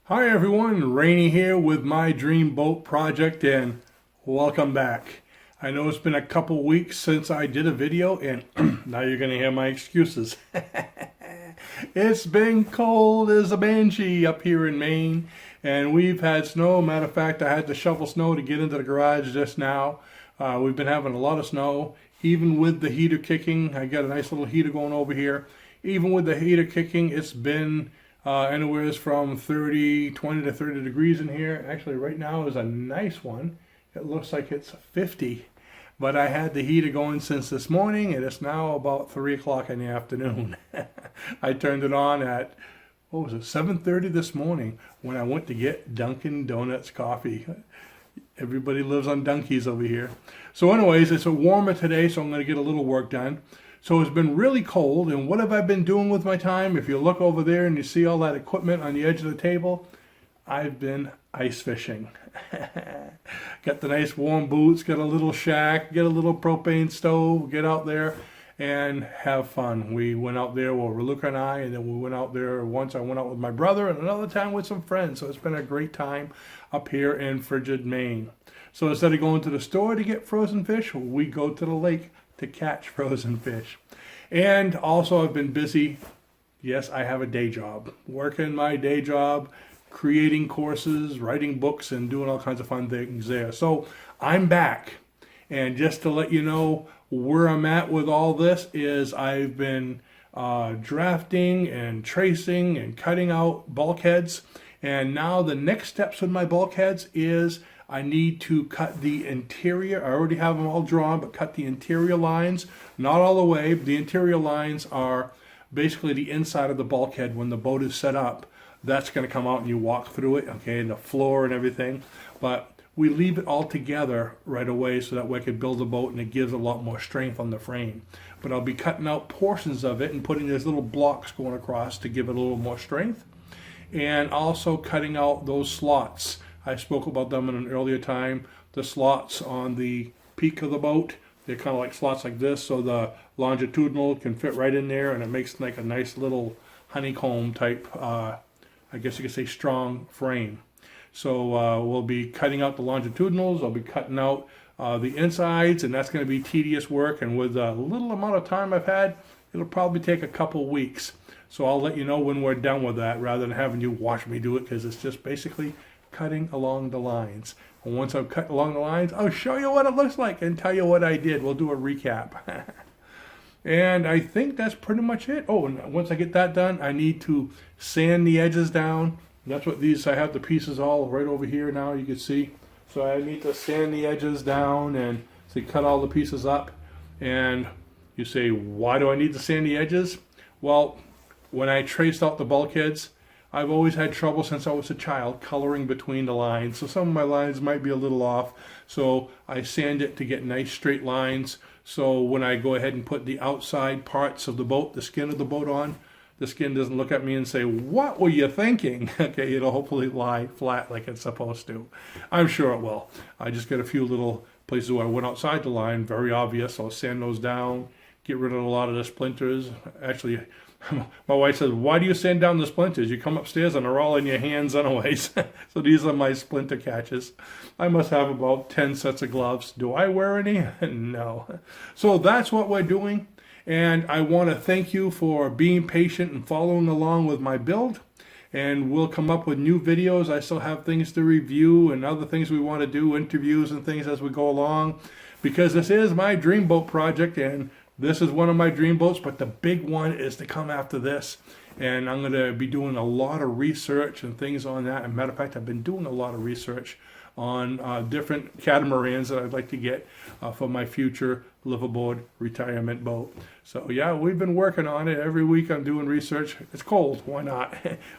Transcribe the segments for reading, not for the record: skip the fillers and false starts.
Hi everyone, Rainy here with my Dream Boat Project and welcome back. I know it's been a couple weeks since I did a video and now you're going to hear my excuses. It's been cold as a banshee up here in Maine and we've had snow. Matter of fact, I had to shovel snow to get into the garage just now. We've been having a lot of snow. Even with the heater kicking, I got a nice little heater going over here. Even with the heater kicking, it's been anywhere from 20 to 30 degrees in here. Actually, right now is a nice one. It looks like it's 50. But I had the heater going since this morning, and it's now about 3 o'clock in the afternoon. I turned it on at, 7:30 this morning when I went to get Dunkin' Donuts coffee. Everybody lives on Dunkies over here. So anyways, it's warmer today, so I'm going to get a little work done. So it's been really cold, and what have I been doing with my time? If you look over there and you see all that equipment on the edge of the table, I've been ice fishing. Got the nice warm boots, got a little shack, get a little propane stove, get out there and have fun. We went out there, Raluca and I, and then we went out there once. I went out with my brother and another time with some friends. So it's been a great time up here in frigid Maine. So instead of going to the store to get frozen fish, we go to the lake to catch frozen fish. And also I've been busy. Yes, I have a day job. Working my day job, creating courses, writing books, and doing all kinds of fun things there. So I'm back. And just to let you know where I'm at with all this is I've been drafting and tracing and cutting out bulkheads. And now the next steps with my bulkheads is I need to cut the interior. I already have them all drawn, but cut the interior lines, not all the way. The interior lines are basically the inside of the bulkhead when the boat is set up. That's going to come out and you walk through it, okay, and the floor and everything. But we leave it all together right away so that way I can build a boat and it gives a lot more strength on the frame. But I'll be cutting out portions of it and putting these little blocks going across to give it a little more strength. And also cutting out those slots. I spoke about them in an earlier time. The slots on the peak of the boat, they're kind of like slots like this, so the longitudinal can fit right in there, and it makes like a nice little honeycomb type, I guess you could say strong frame. So we'll be cutting out the longitudinals, I'll be cutting out the insides, and that's going to be tedious work, and with the little amount of time I've had, it'll probably take a couple weeks. So I'll let you know when we're done with that rather than having you watch me do it, because it's just basically cutting along the lines. And once I've cut along the lines, I'll show you what it looks like and tell you what I did. We'll do a recap. And I think that's pretty much it. Oh, and once I get that done, I need to sand the edges down. That's what these, I have the pieces all right over here now, you can see. So I need to sand the edges down and so cut all the pieces up. And you say, why do I need to sand the edges? Well, when I traced out the bulkheads, I've always had trouble since I was a child coloring between the lines. So some of my lines might be a little off. So I sand it to get nice straight lines. So when I go ahead and put the outside parts of the boat, the skin of the boat on, the skin doesn't look at me and say, what were you thinking? Okay, it'll hopefully lie flat like it's supposed to. I'm sure it will. I just got a few little places where I went outside the line, very obvious. I'll sand those down, get rid of a lot of the splinters. Actually, my wife says, why do you sand down the splinters? You come upstairs and they're all in your hands anyways. So these are my splinter catches. I must have about 10 sets of gloves. Do I wear any? No. So that's what we're doing. And I want to thank you for being patient and following along with my build. And we'll come up with new videos. I still have things to review and other things we want to do, interviews and things as we go along. Because this is my dream boat project, and this is one of my dream boats, but the big one is to come after this. And I'm going to be doing a lot of research and things on that. As a matter of fact, I've been doing a lot of research on different catamarans that I'd like to get for my future liveaboard retirement boat. So yeah, we've been working on it. Every week I'm doing research. It's cold, why not?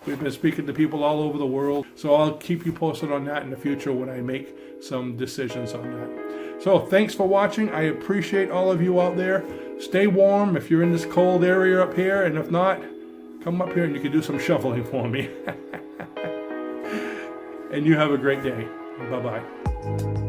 We've been speaking to people all over the world. So I'll keep you posted on that in the future when I make some decisions on that. So thanks for watching. I appreciate all of you out there. Stay warm if you're in this cold area up here, and if not, come up here and you can do some shoveling for me. And you have a great day. Bye-bye.